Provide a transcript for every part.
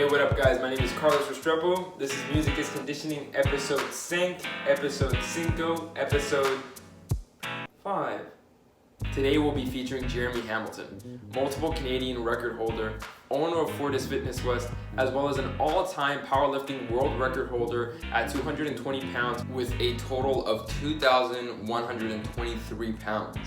What up guys? My name is Carlos Restrepo. This is Music is Conditioning, episode 5, episode 5. Today we'll be featuring Jeremy Hamilton, multiple Canadian record holder, owner of Fortis Fitness West, as well as an all-time powerlifting world record holder at 220 pounds with a total of 2,123 pounds.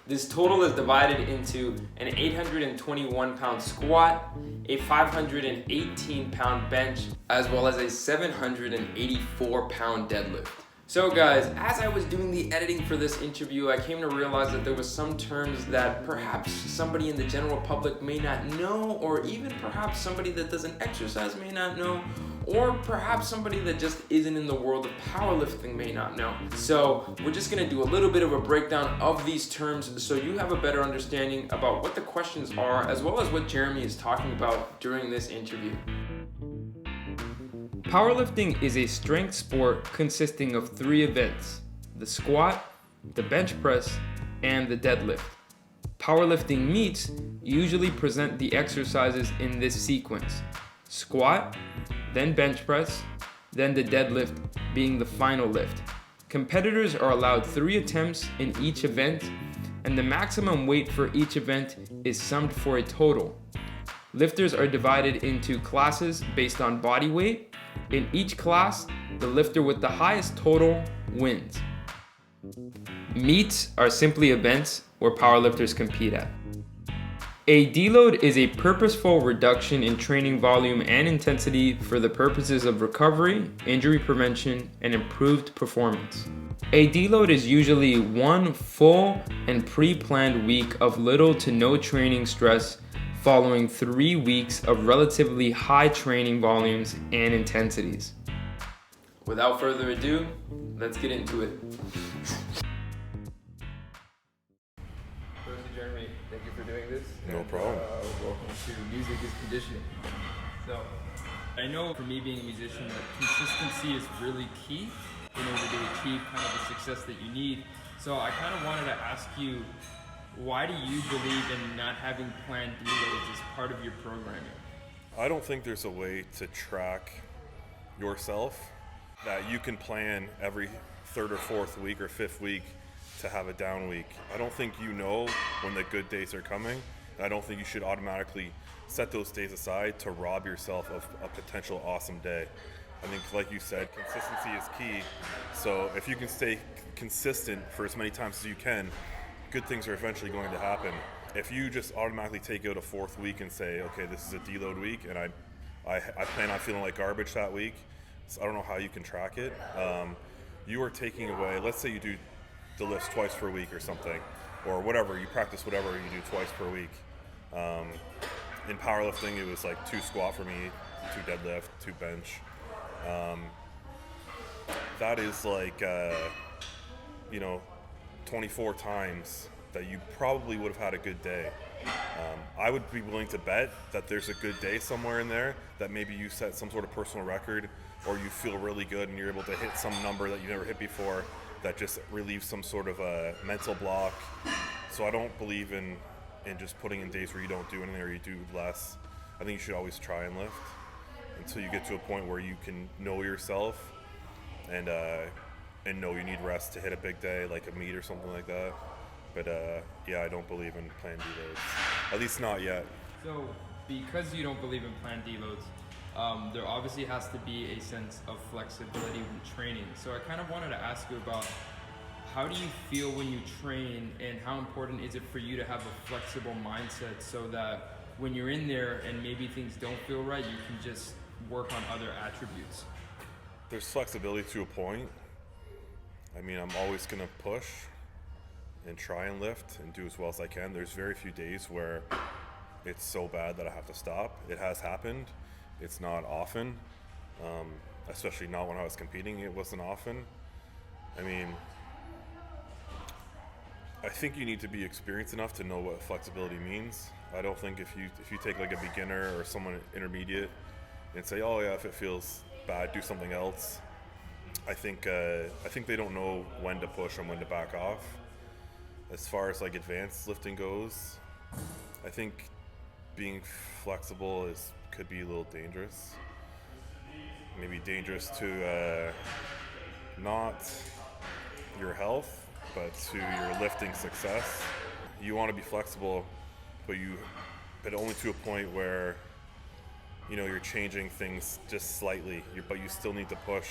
This total is divided into an 821 pound squat, a 518 pound bench, as well as a 784 pound deadlift. So guys, as I was doing the editing for this interview, I came to realize that there was some terms that perhaps somebody in the general public may not know, or even perhaps somebody that doesn't exercise may not know, or perhaps somebody that just isn't in the world of powerlifting may not know. So we're just gonna do a little bit of a breakdown of these terms so you have a better understanding about what the questions are, as well as what Jeremy is talking about during this interview. Powerlifting is a strength sport consisting of 3 events: the squat, the bench press, and the deadlift. Powerlifting meets usually present the exercises in this sequence: squat, then bench press, then the deadlift being the final lift. Competitors are allowed 3 attempts in each event, and the maximum weight for each event is summed for a total. Lifters are divided into classes based on body weight. In each class, the lifter with the highest total wins. Meets are simply events where powerlifters compete at. A deload is a purposeful reduction in training volume and intensity for the purposes of recovery, injury prevention, and improved performance. A deload is usually one full and pre-planned week of little to no training stress following 3 weeks of relatively high training volumes and intensities. Without further ado, let's get into it. Firstly, Jeremy, thank you for doing this. No problem. Welcome to Music is Conditioning. So, I know for me being a musician that consistency is really key in order to achieve kind of the success that you need. So I kind of wanted to ask you, why do you believe in not having planned deloads as part of your programming? I don't think there's a way to track yourself that you can plan every 3rd or 4th week or 5th week to have a down week. I don't think you know when the good days are coming. And I don't think you should automatically set those days aside to rob yourself of a potential awesome day. I think, like you said, consistency is key. So if you can stay consistent for as many times as you can, good things are eventually going to happen. If you just automatically take out a 4th week and say, okay, this is a deload week, and I plan on feeling like garbage that week, so I don't know how you can track it. You are taking away, let's say you do the lifts twice per week or something, or whatever, you practice whatever you do twice per week. In powerlifting, it was like 2 squat for me, 2 deadlift, 2 bench. That is like, 24 times that you probably would have had a good day. I would be willing to bet that there's a good day somewhere in there, that maybe you set some sort of personal record, or you feel really good and you're able to hit some number that you never hit before that just relieves some sort of a mental block. So I don't believe in just putting in days where you don't do anything or you do less. I think you should always try and lift until you get to a point where you can know yourself and know you need rest to hit a big day, like a meet or something like that. But yeah, I don't believe in planned deloads, at least not yet. So, because you don't believe in planned deloads, there obviously has to be a sense of flexibility when training. So I kind of wanted to ask you about, how do you feel when you train, and how important is it for you to have a flexible mindset so that when you're in there and maybe things don't feel right, you can just work on other attributes? There's flexibility to a point. I mean, I'm always going to push and try and lift and do as well as I can. There's very few days where it's so bad that I have to stop. It has happened. It's not often, especially not when I was competing. It wasn't often. I mean, I think you need to be experienced enough to know what flexibility means. I don't think if you take like a beginner or someone intermediate and say, oh yeah, if it feels bad, do something else. I think they don't know when to push and when to back off. As far as like advanced lifting goes, I think being flexible is could be a little dangerous. Maybe dangerous to not your health, but to your lifting success. You want to be flexible, but only to a point where you're changing things just slightly, but you still need to push.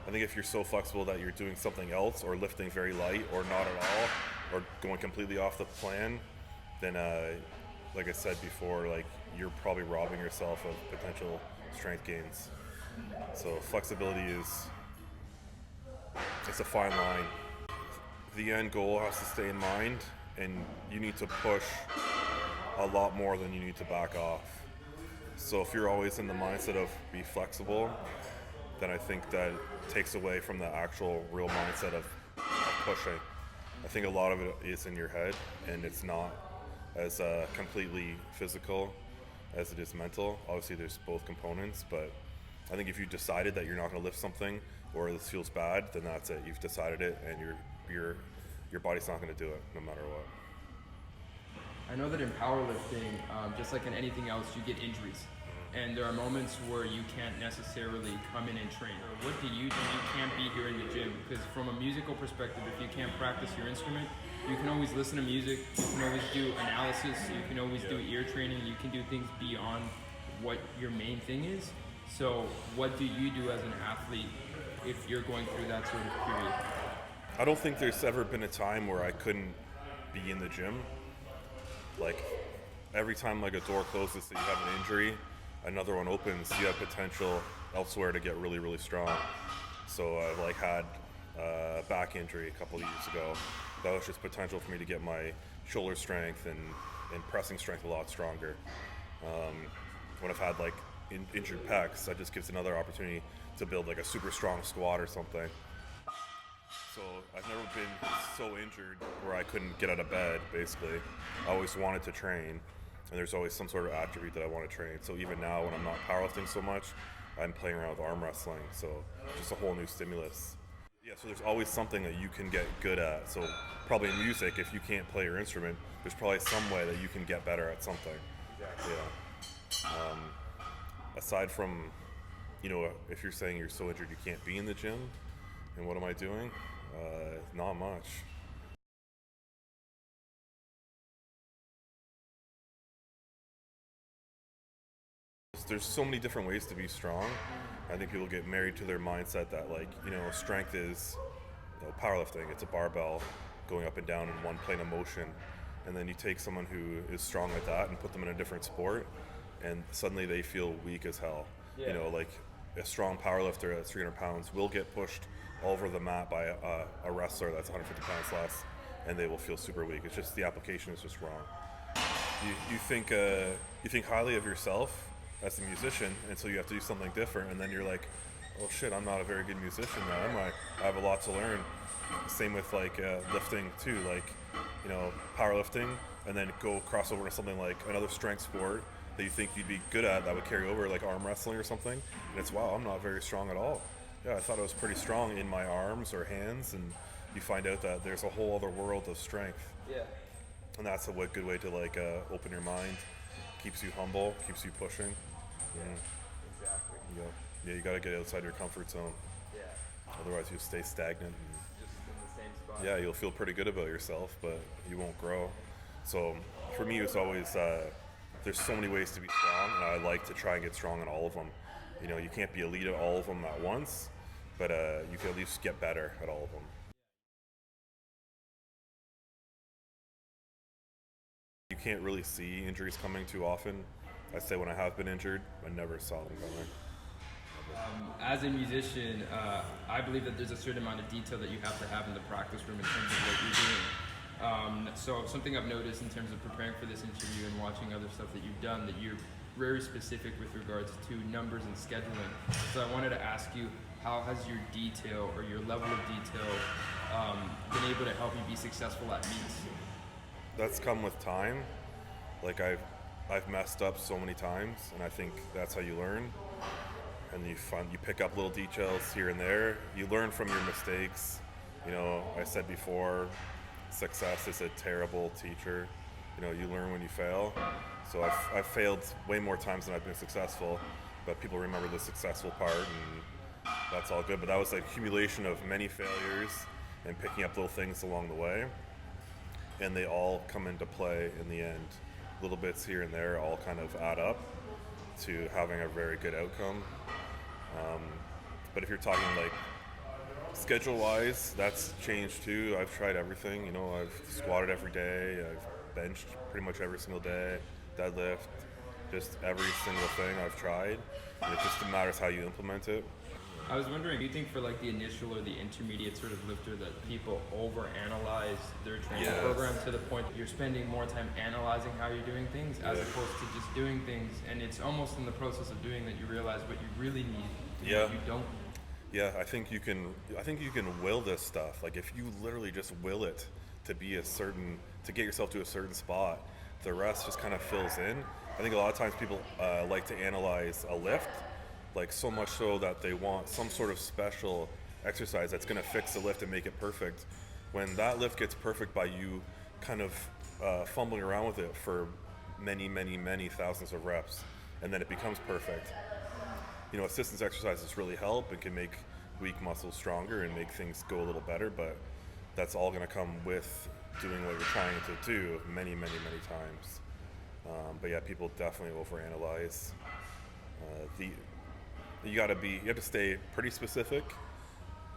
I think if you're so flexible that you're doing something else or lifting very light or not at all or going completely off the plan, then like I said before, like you're probably robbing yourself of potential strength gains. So flexibility it's a fine line. The end goal has to stay in mind, and you need to push a lot more than you need to back off. So if you're always in the mindset of be flexible, then I think that takes away from the actual real mindset of pushing. I think a lot of it is in your head, and it's not as completely physical as it is mental. Obviously there's both components, but I think if you decided that you're not going to lift something or this feels bad, then that's it. You've decided it, and your body's not going to do it no matter what. I know that in powerlifting, just like in anything else, you get injuries. And there are moments where you can't necessarily come in and train. What do? You can't be here in the gym, because from a musical perspective, if you can't practice your instrument, you can always listen to music, you can always do analysis, you can always do ear training, you can do things beyond what your main thing is. So what do you do as an athlete if you're going through that sort of period? I don't think there's ever been a time where I couldn't be in the gym. Like every time like a door closes so you have an injury, another one opens, you have potential elsewhere to get really, really strong. So I've like had a back injury a couple of years ago. That was just potential for me to get my shoulder strength and pressing strength a lot stronger. When I've had like injured pecs, that just gives another opportunity to build like a super strong squat or something. So I've never been so injured where I couldn't get out of bed, basically. I always wanted to train, and there's always some sort of attribute that I want to train. So even now when I'm not powerlifting so much, I'm playing around with arm wrestling, so just a whole new stimulus. Yeah, so there's always something that you can get good at. So probably in music, if you can't play your instrument, there's probably some way that you can get better at something. Exactly. Yeah. Aside from, if you're saying you're so injured you can't be in the gym, and what am I doing? Not much. There's so many different ways to be strong. I think people get married to their mindset that strength is powerlifting. It's a barbell going up and down in one plane of motion. And then you take someone who is strong at that and put them in a different sport, and suddenly they feel weak as hell. Yeah. Like a strong powerlifter at 300 pounds will get pushed all over the mat by a wrestler that's 150 pounds less, and they will feel super weak. It's just the application is just wrong. You think highly of yourself as a musician, and so you have to do something different, and then you're like, oh shit, I'm not a very good musician now, am I? I have a lot to learn. Same with like lifting too, like powerlifting, and then go cross over to something like another strength sport that you think you'd be good at that would carry over, like arm wrestling or something, and it's wow, I'm not very strong at all. Yeah, I thought I was pretty strong in my arms or hands, and you find out that there's a whole other world of strength. Yeah. And that's a good way to like open your mind, keeps you humble, keeps you pushing. Yeah. Exactly. Yeah, you gotta get outside your comfort zone. Yeah. Otherwise you'll stay stagnant. And just in the same spot. Yeah, you'll feel pretty good about yourself, but you won't grow. So for me, it's always there's so many ways to be strong, and I like to try and get strong in all of them. You can't be elite at all of them at once, but you can at least get better at all of them. You can't really see injuries coming too often. I'd say when I have been injured, I never saw them coming. As a musician, I believe that there's a certain amount of detail that you have to have in the practice room in terms of what you're doing. So something I've noticed in terms of preparing for this interview and watching other stuff that you've done, that you're very specific with regards to numbers and scheduling. So I wanted to ask you, how has your detail or your level of detail been able to help you be successful at meets? That's come with time. Like I've messed up so many times, and I think that's how you learn. And you pick up little details here and there. You learn from your mistakes. I said before, success is a terrible teacher. you learn when you fail. So I've failed way more times than I've been successful, but people remember the successful part, and that's all good. But that was an accumulation of many failures and picking up little things along the way, and they all come into play in the end. Little bits here and there all kind of add up to having a very good outcome. But if you're talking like schedule-wise, that's changed too. I've tried everything. I've squatted every day. I've benched pretty much every single day. Deadlift, just every single thing I've tried. And it just matters how you implement it. I was wondering, do you think for like the initial or the intermediate sort of lifter that people overanalyze their training program to the point that you're spending more time analyzing how you're doing things as opposed to just doing things, and it's almost in the process of doing that you realize what you really need and what you don't. Yeah, I think you can will this stuff. Like if you literally just will it to get yourself to a certain spot, the rest just kind of fills in. I think a lot of times people like to analyze a lift, like so much so that they want some sort of special exercise that's going to fix the lift and make it perfect. When that lift gets perfect by you kind of fumbling around with it for many, many, many thousands of reps, and then it becomes perfect. Assistance exercises really help and can make weak muscles stronger and make things go a little better, but that's all going to come with doing what you're trying to do many, many, many times. But yeah, people definitely overanalyze. You have to stay pretty specific,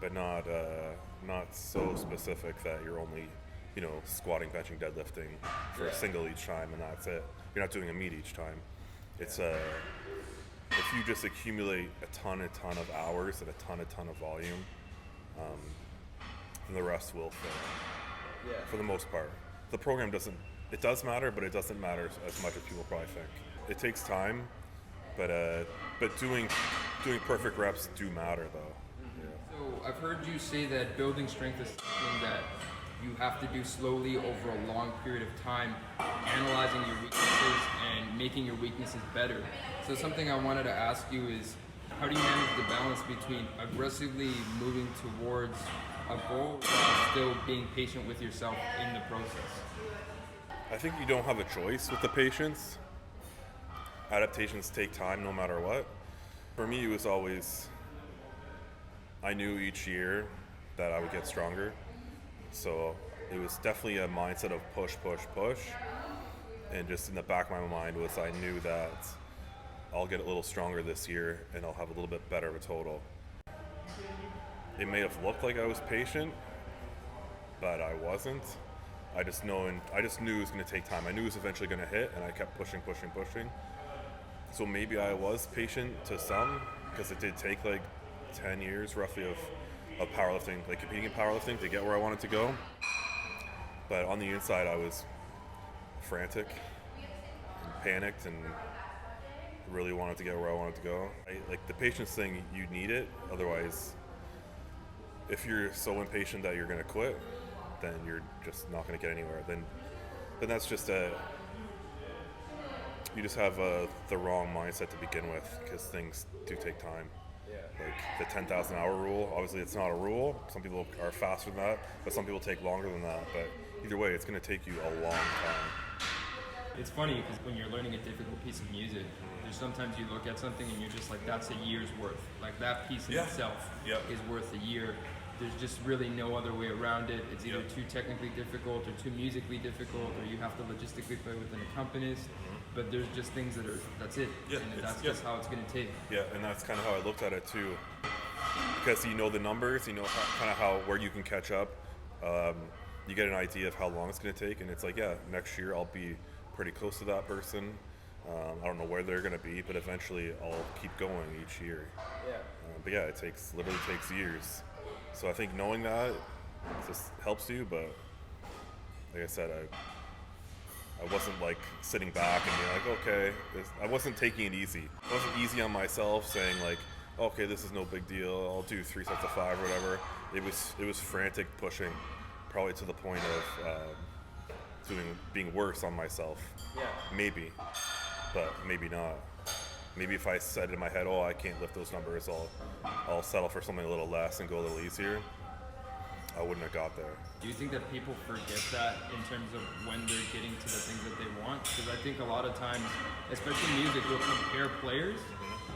but not so specific that you're only, squatting, benching, deadlifting for a single each time, and that's it. You're not doing a meet each time. It's if you just accumulate a ton of hours and a ton of volume, then the rest will fail. For the most part. The program does matter, but it doesn't matter as much as people probably think. It takes time, but doing perfect reps do matter though. So I've heard you say that building strength is something that you have to do slowly over a long period of time, analyzing your weaknesses and making your weaknesses better. So something I wanted to ask you is, how do you manage the balance between aggressively moving towards a goal while still being patient with yourself in the process? I think you don't have a choice with the patience. Adaptations take time no matter what. For me, it was always, I knew each year that I would get stronger. So it was definitely a mindset of push. And just in the back of my mind was I knew that I'll get a little stronger this year and I'll have a little bit better of a total. It may have looked like I was patient, but I wasn't. I just knew it was going to take time. I knew it was eventually going to hit, and I kept pushing. So maybe I was patient to some, because it did take like 10 years roughly of powerlifting, like competing in powerlifting to get where I wanted to go. But on the inside, I was frantic and panicked and really wanted to get where I wanted to go. Like the patience thing, you need it. Otherwise, if you're so impatient that you're going to quit, then you're just not going to get anywhere. Then that's just you just have the wrong mindset to begin with, because things do take time. Like the 10,000 hour rule, obviously it's not a rule. Some people are faster than that, but some people take longer than that. But either way, it's going to take you a long time. It's funny because when you're learning a difficult piece of music, there's sometimes you look at something and you're just like, that's a year's worth. Like that piece in itself is worth a year. There's just really no other way around it. It's either too technically difficult or too musically difficult, or you have to logistically play with an accompanist. But there's just things that's it. And that's just how it's going to take. Yeah, and that's kind of how I looked at it too. Because you know the numbers, you know where you can catch up. You get an idea of how long it's going to take, and it's like, next year I'll be pretty close to that person. I don't know where they're going to be, but eventually I'll keep going each year. But it literally takes years. So I think knowing that just helps you, but like I said, I wasn't like sitting back and being like, okay, I wasn't taking it easy. I wasn't easy on myself, saying like, okay, this is no big deal, I'll do 3 sets of 5 or whatever. It was frantic pushing, probably to the point of being worse on myself. Maybe, but maybe not. Maybe if I said in my head, I can't lift those numbers, I'll settle for something a little less and go a little easier. I wouldn't have got there. Do you think that people forget that in terms of when they're getting to the things that they want? Because I think a lot of times, especially music, you'll compare players,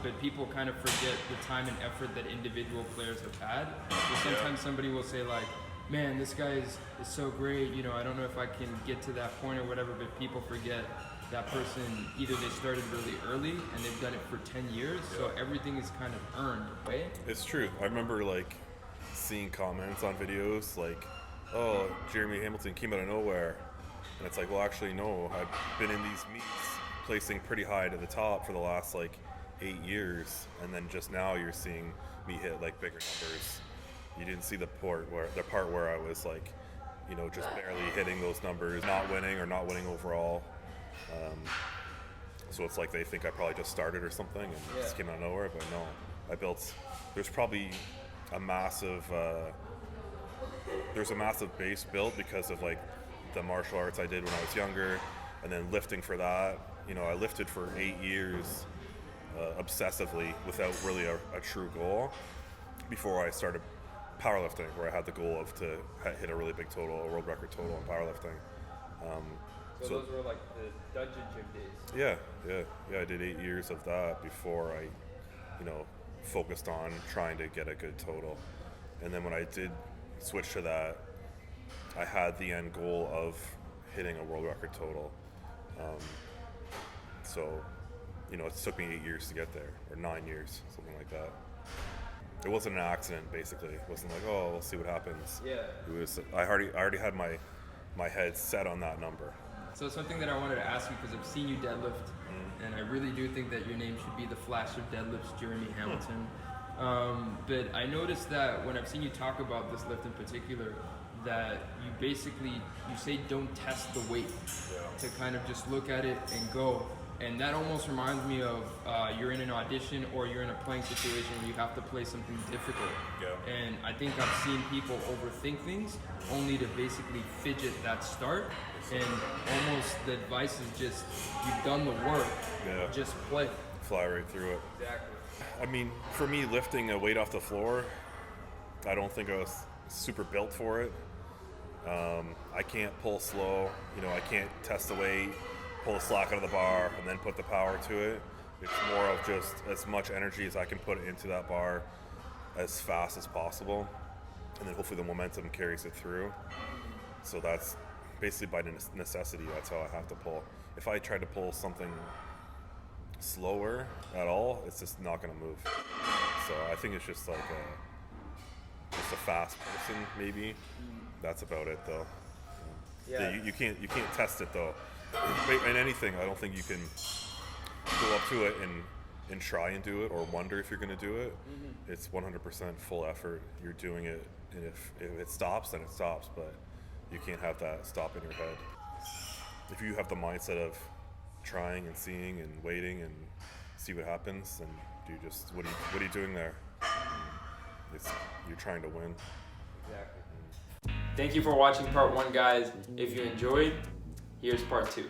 but people kind of forget the time and effort that individual players have had. So sometimes somebody will say like, man, this guy is so great, you know, I don't know if I can get to that point or whatever, but people forget that person, either they started really early and they've done it for 10 years, so everything is kind of earned, right? It's true. I remember like seeing comments on videos like, oh, Jeremy Hamilton came out of nowhere. And it's like, well, actually, no, I've been in these meets placing pretty high to the top for the last like 8 years. And then just now you're seeing me hit like bigger numbers. You didn't see the part where I was like, you know, just barely hitting those numbers, not winning or not winning overall. So it's like they think I probably just started or something and just came out of nowhere, but no, there's probably a massive base built because of like the martial arts I did when I was younger, and then lifting for that. You know, I lifted for 8 years obsessively without really a true goal before I started powerlifting, where I had the goal of to hit a really big total, a world record total in powerlifting. So those were like the dungeon gym days. Yeah. I did 8 years of that before I, you know, focused on trying to get a good total. And then when I did switch to that, I had the end goal of hitting a world record total. So, you know, it took me 8 years to get there, or 9 years, something like that. It wasn't an accident, basically. It wasn't like, oh, we'll see what happens. Yeah. It was. I already had my head set on that number. So something that I wanted to ask you, because I've seen you deadlift, and I really do think that your name should be the Flash of Deadlifts, Jeremy Hamilton. But I noticed that when I've seen you talk about this lift in particular, that you say don't test the weight, to kind of just look at it and go. And that almost reminds me of you're in an audition or you're in a playing situation where you have to play something difficult. Yeah. And I think I've seen people overthink things only to basically fidget that start. And almost the advice is just, you've done the work, just play. Fly right through it. Exactly. I mean, for me, lifting a weight off the floor, I don't think I was super built for it. I can't pull slow, you know, I can't test the weight, pull the slack out of the bar, and then put the power to it. It's more of just as much energy as I can put into that bar as fast as possible, and then hopefully the momentum carries it through. So that's basically by necessity, that's how I have to pull. If I try to pull something slower at all, it's just not going to move. So I think it's just like a fast person, maybe. That's about it, though. Yeah. You can't test it though. In anything, I don't think you can go up to it and try and do it or wonder if you're going to do it. It's 100% full effort. You're doing it, and if it stops, then it stops. But you can't have that stop in your head. If you have the mindset of trying and seeing and waiting and see what happens, then what are you doing there? You're trying to win. Exactly. Thank you for watching part 1, guys. If you enjoyed, here's part 2.